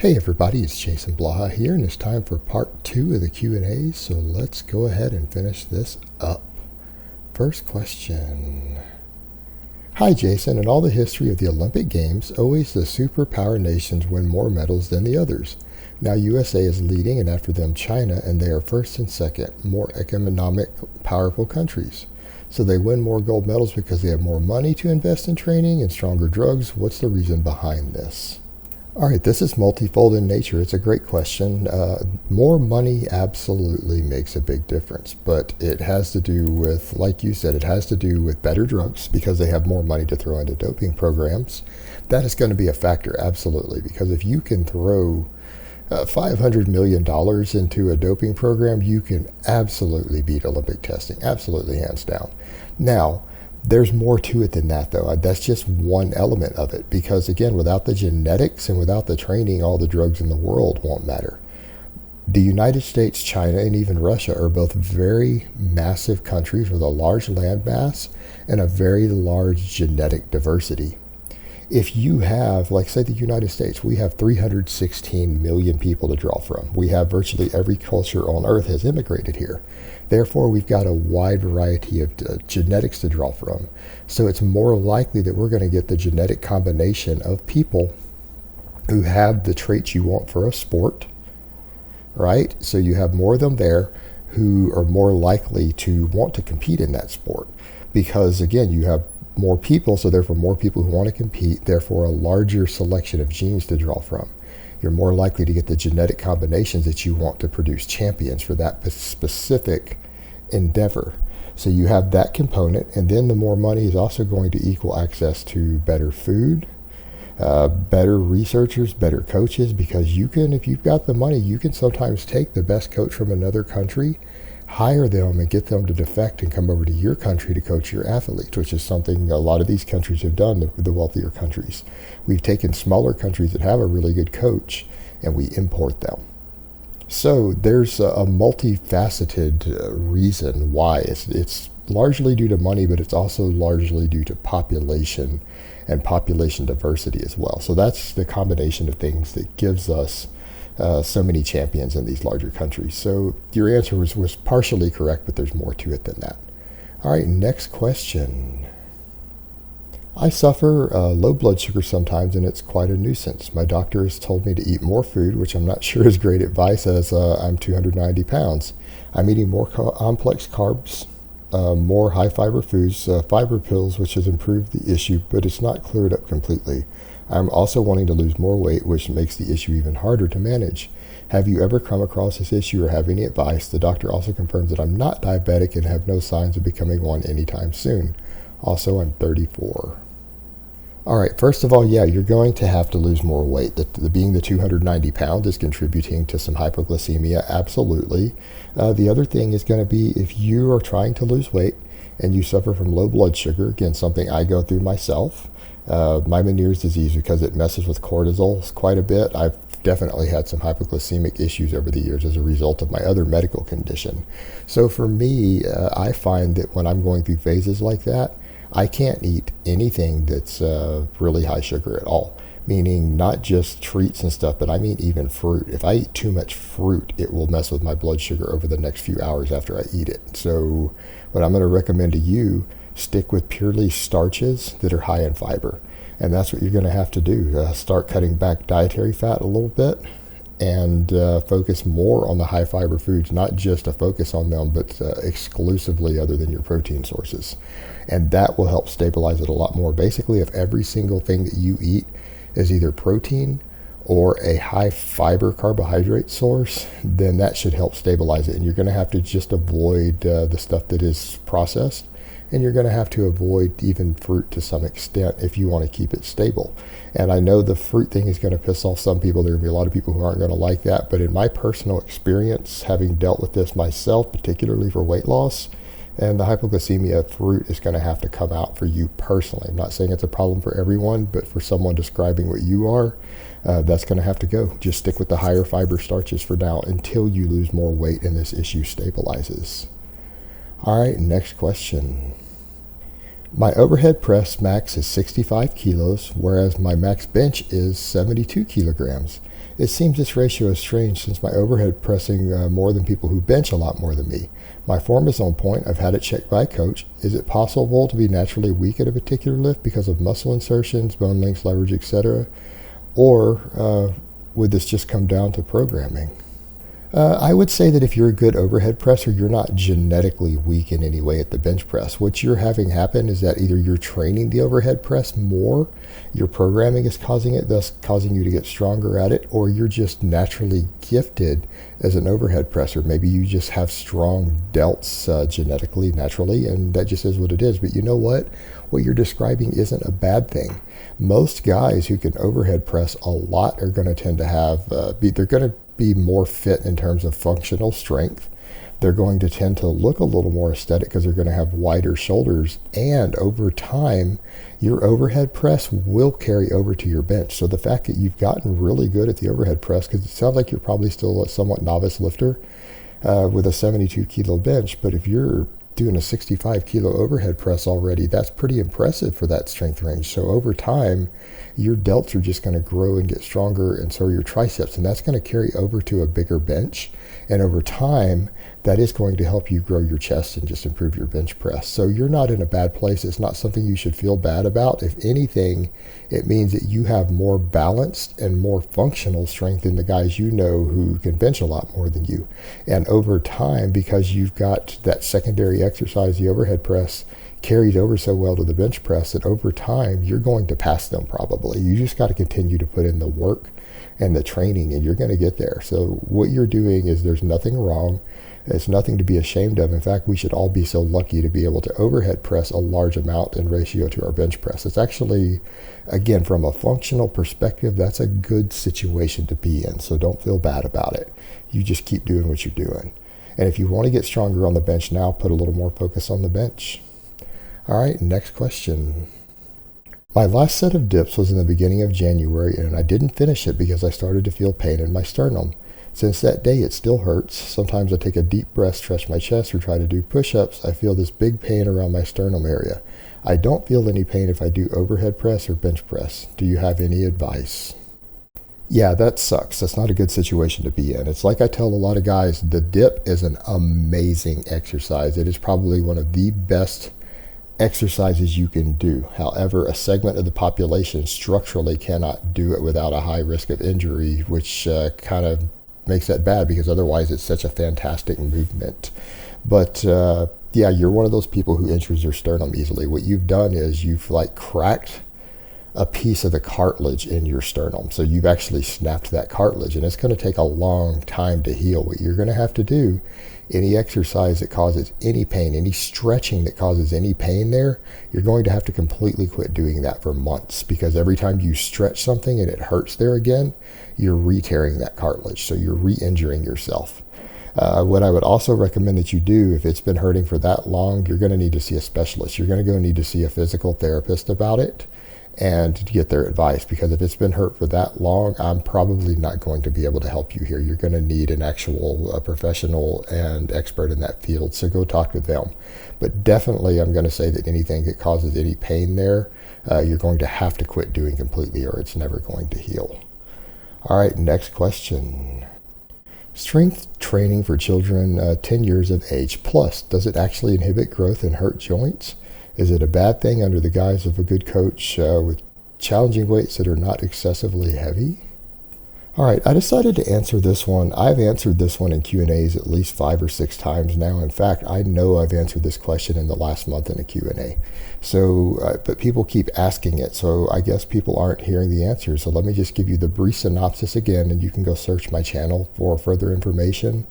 Hey everybody, it's Jason Blaha here, and it's time for part 2 of the Q&A, so let's go ahead and finish this up. First question. Hi Jason, in all the history of the Olympic Games, always the superpower nations win more medals than the others. Now USA is leading, and after them China, and they are first and second, more economic, powerful countries. So they win more gold medals because they have more money to invest in training and stronger drugs. What's the reason behind this? All right, this is multifold in nature. It's a great question. More money absolutely makes a big difference, but it has to do with, like you said, it has to do with better drugs because they have more money to throw into doping programs. That is going to be a factor, absolutely, because if you can throw $500 million into a doping program, you can absolutely beat Olympic testing, absolutely, hands down. Now, there's more to it than that, though. That's just one element of it, because again, without the genetics and without the training, all the drugs in the world won't matter. The United States, China, and even Russia are both very massive countries with a large land mass and a very large genetic diversity. If you have, like say the United States, we have 316 million people to draw from. We have virtually every culture on earth has immigrated here. Therefore, we've got a wide variety of genetics to draw from. So it's more likely that we're going to get the genetic combination of people who have the traits you want for a sport, right? So you have more of them there who are more likely to want to compete in that sport. Because again, you have more people, so therefore more people who want to compete, therefore a larger selection of genes to draw from. You're more likely to get the genetic combinations that you want to produce champions for that specific endeavor. So you have that component, and then the more money is also going to equal access to better food, better researchers, better coaches, because you can, if you've got the money, you can sometimes take the best coach from another country, hire them and get them to defect and come over to your country to coach your athletes, which is something a lot of these countries have done, the wealthier countries. We've taken smaller countries that have a really good coach and we import them. So there's a multifaceted reason why. It's largely due to money, but it's also largely due to population and population diversity as well. So that's the combination of things that gives us so many champions in these larger countries. So your answer was partially correct, but there's more to it than that. All right, next question. I suffer low blood sugar sometimes, and it's quite a nuisance. My doctor has told me to eat more food, which I'm not sure is great advice as I'm 290 pounds. I'm eating more complex carbs, more high fiber foods, fiber pills, which has improved the issue, but it's not cleared up completely. I'm also wanting to lose more weight, which makes the issue even harder to manage. Have you ever come across this issue or have any advice? The doctor also confirms that I'm not diabetic and have no signs of becoming one anytime soon. Also, I'm 34. All right, first of all, yeah, you're going to have to lose more weight. Being the 290 pounds is contributing to some hypoglycemia, absolutely. The other thing is going to be if you are trying to lose weight and you suffer from low blood sugar, again, something I go through myself, my Meniere's disease, because it messes with cortisol quite a bit. I've definitely had some hypoglycemic issues over the years as a result of my other medical condition. So for me, I find that when I'm going through phases like that, I can't eat anything that's really high sugar at all, meaning not just treats and stuff, but I mean even fruit. If I eat too much fruit, it will mess with my blood sugar over the next few hours after I eat it. So what I'm going to recommend to you, stick with purely starches that are high in fiber. And that's what you're going to have to do. Start cutting back dietary fat a little bit and focus more on the high fiber foods, not just a focus on them, but exclusively other than your protein sources. And that will help stabilize it a lot more. Basically, if every single thing that you eat is either protein or a high fiber carbohydrate source, then that should help stabilize it. And you're going to have to just avoid the stuff that is processed. And you're going to have to avoid even fruit to some extent if you want to keep it stable. And I know the fruit thing is going to piss off some people. There are going to be a lot of people who aren't going to like that. But in my personal experience, having dealt with this myself, particularly for weight loss, and the hypoglycemia, fruit is going to have to come out for you personally. I'm not saying it's a problem for everyone, but for someone describing what you are, that's going to have to go. Just stick with the higher fiber starches for now until you lose more weight and this issue stabilizes. All right, next question. My overhead press max is 65 kilos, whereas my max bench is 72 kilograms. It seems this ratio is strange since my overhead pressing more than people who bench a lot more than me. My form is on point. I've had it checked by a coach. Is it possible to be naturally weak at a particular lift because of muscle insertions, bone lengths, leverage, etc.? Or would this just come down to programming? I would say that if you're a good overhead presser, you're not genetically weak in any way at the bench press. What you're having happen is that either you're training the overhead press more, your programming is causing it, thus causing you to get stronger at it, or you're just naturally gifted as an overhead presser. Maybe you just have strong delts genetically, naturally, and that just is what it is. But you know what? What you're describing isn't a bad thing. Most guys who can overhead press a lot are going to tend to have, they're going to be more fit in terms of functional strength. They're going to tend to look a little more aesthetic because they're going to have wider shoulders, and over time your overhead press will carry over to your bench. So the fact that you've gotten really good at the overhead press, because it sounds like you're probably still a somewhat novice lifter with a 72 kilo bench, but if you're doing a 65 kilo overhead press already, that's pretty impressive for that strength range. So over time your delts are just going to grow and get stronger, and so are your triceps, and that's going to carry over to a bigger bench. And over time, that is going to help you grow your chest and just improve your bench press. So you're not in a bad place. It's not something you should feel bad about. If anything, it means that you have more balanced and more functional strength than the guys you know who can bench a lot more than you. And over time, because you've got that secondary exercise, the overhead press, carried over so well to the bench press, that over time you're going to pass them probably. You just got to continue to put in the work and the training, and you're going to get there. So what you're doing is, there's nothing wrong. It's nothing to be ashamed of. In fact, we should all be so lucky to be able to overhead press a large amount in ratio to our bench press. It's actually, again, from a functional perspective, that's a good situation to be in. So don't feel bad about it. You just keep doing what you're doing. And if you want to get stronger on the bench now, put a little more focus on the bench. All right, next question. My last set of dips was in the beginning of January, and I didn't finish it because I started to feel pain in my sternum. Since that day, it still hurts. Sometimes I take a deep breath, stretch my chest, or try to do push-ups. I feel this big pain around my sternum area. I don't feel any pain if I do overhead press or bench press. Do you have any advice? Yeah, that sucks. That's not a good situation to be in. It's like I tell a lot of guys, the dip is an amazing exercise. It is probably one of the best exercises you can do. However, a segment of the population structurally cannot do it without a high risk of injury, which kind of makes that bad, because otherwise it's such a fantastic movement. But yeah, you're one of those people who injures their sternum easily. What you've done is you've like cracked a piece of the cartilage in your sternum. So you've actually snapped that cartilage, and it's going to take a long time to heal. What you're going to have to do, any exercise that causes any pain, any stretching that causes any pain there, you're going to have to completely quit doing that for months, because every time you stretch something and it hurts there again, you're re-tearing that cartilage. So you're re-injuring yourself. What I would also recommend that you do, if it's been hurting for that long, you're going to need to see a specialist. You're going to go need to see a physical therapist about it and to get their advice, because if it's been hurt for that long, I'm probably not going to be able to help you here. You're going to need an actual professional and expert in that field, so go talk to them. But definitely, I'm going to say that anything that causes any pain there, you're going to have to quit doing completely, or it's never going to heal. All right, next question. Strength training for children 10 years of age plus, does it actually inhibit growth and hurt joints? Is it a bad thing under the guise of a good coach with challenging weights that are not excessively heavy? All right, I decided to answer this one. I've answered this one in Q&As at least 5 or 6 times now. In fact, I know I've answered this question in the last month in a Q&A. So, but people keep asking it, so I guess people aren't hearing the answer. So let me just give you the brief synopsis again, and you can go search my channel for further information.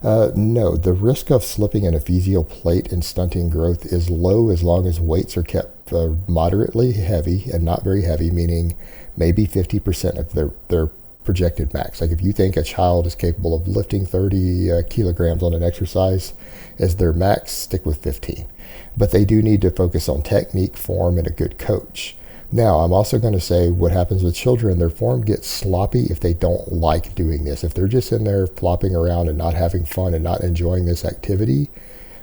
No, the risk of slipping an epheseal plate and stunting growth is low as long as weights are kept moderately heavy and not very heavy, meaning maybe 50% of their projected max. Like if you think a child is capable of lifting 30 kilograms on an exercise as their max, stick with 15. But they do need to focus on technique, form, and a good coach. Now, I'm also going to say what happens with children, their form gets sloppy if they don't like doing this. If they're just in there flopping around and not having fun and not enjoying this activity,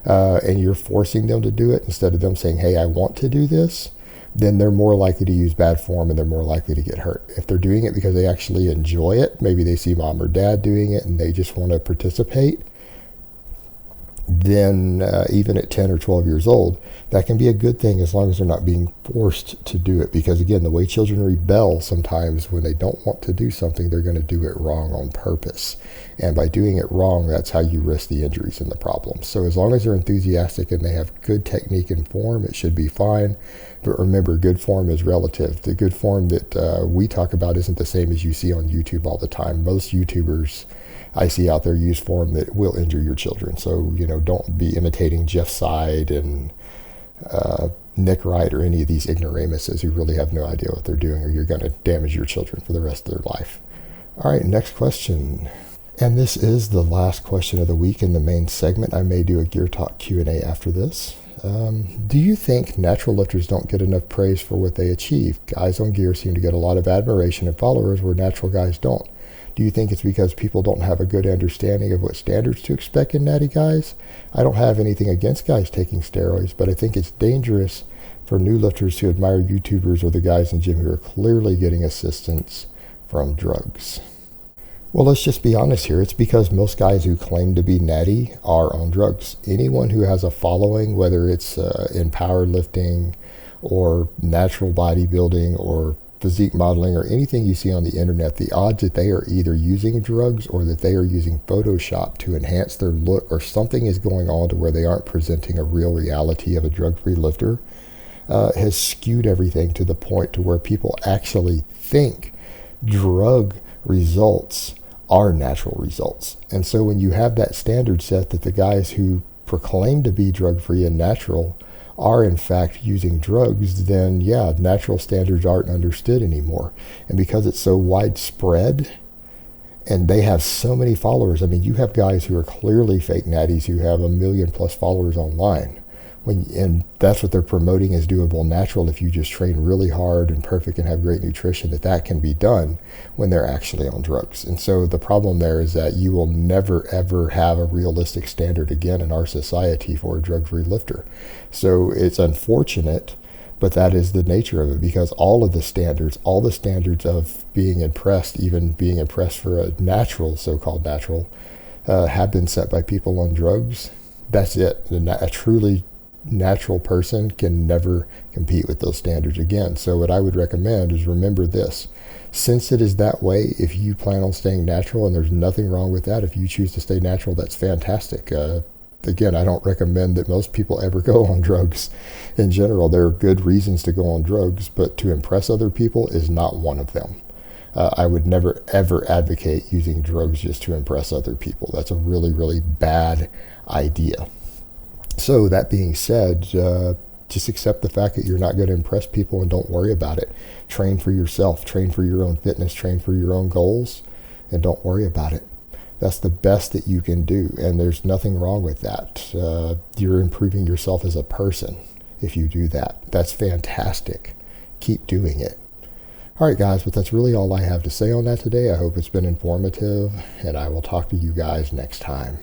and you're forcing them to do it instead of them saying, hey, I want to do this, then they're more likely to use bad form and they're more likely to get hurt. If they're doing it because they actually enjoy it, maybe they see mom or dad doing it and they just want to participate, then even at 10 or 12 years old, that can be a good thing as long as they're not being forced to do it. Because again, the way children rebel sometimes when they don't want to do something, they're going to do it wrong on purpose. And by doing it wrong, that's how you risk the injuries and the problems. So as long as they're enthusiastic and they have good technique and form, it should be fine. But remember, good form is relative. The good form that we talk about isn't the same as you see on YouTube all the time. Most YouTubers I see out there use form that will injure your children. So, don't be imitating Jeff Side and Nick Wright or any of these ignoramuses who really have no idea what they're doing, or you're going to damage your children for the rest of their life. All right, next question. And this is the last question of the week in the main segment. I may do a Gear Talk Q&A after this. Do you think natural lifters don't get enough praise for what they achieve? Guys on gear seem to get a lot of admiration and followers where natural guys don't. Do you think it's because people don't have a good understanding of what standards to expect in natty guys? I don't have anything against guys taking steroids, but I think it's dangerous for new lifters to admire YouTubers or the guys in the gym who are clearly getting assistance from drugs. Well, let's just be honest here. It's because most guys who claim to be natty are on drugs. Anyone who has a following, whether it's in powerlifting or natural bodybuilding or physique modeling or anything you see on the internet, the odds that they are either using drugs or that they are using Photoshop to enhance their look or something is going on to where they aren't presenting a real reality of a drug-free lifter has skewed everything to the point to where people actually think drug results are natural results. And so when you have that standard set that the guys who proclaim to be drug-free and natural are in fact using drugs, then yeah, natural standards aren't understood anymore. And because it's so widespread and they have so many followers, I mean, you have guys who are clearly fake natties who have 1 million plus followers online. And that's what they're promoting as doable natural if you just train really hard and perfect and have great nutrition, that can be done when they're actually on drugs. And so the problem there is that you will never ever have a realistic standard again in our society for a drug-free lifter. So it's unfortunate, but that is the nature of it, because all the standards of being impressed, even being impressed for a natural, so-called natural, have been set by people on drugs. That's it. A truly natural person can never compete with those standards again. So what I would recommend is remember this. Since it is that way, if you plan on staying natural, and there's nothing wrong with that, if you choose to stay natural, that's fantastic. Again, I don't recommend that most people ever go on drugs in general. There are good reasons to go on drugs, but to impress other people is not one of them. I would never ever advocate using drugs just to impress other people. That's a really, really bad idea. So that being said, just accept the fact that you're not going to impress people and don't worry about it. Train for yourself, train for your own fitness, train for your own goals, and don't worry about it. That's the best that you can do, and there's nothing wrong with that. You're improving yourself as a person if you do that. That's fantastic. Keep doing it. All right, guys, but that's really all I have to say on that today. I hope it's been informative, and I will talk to you guys next time.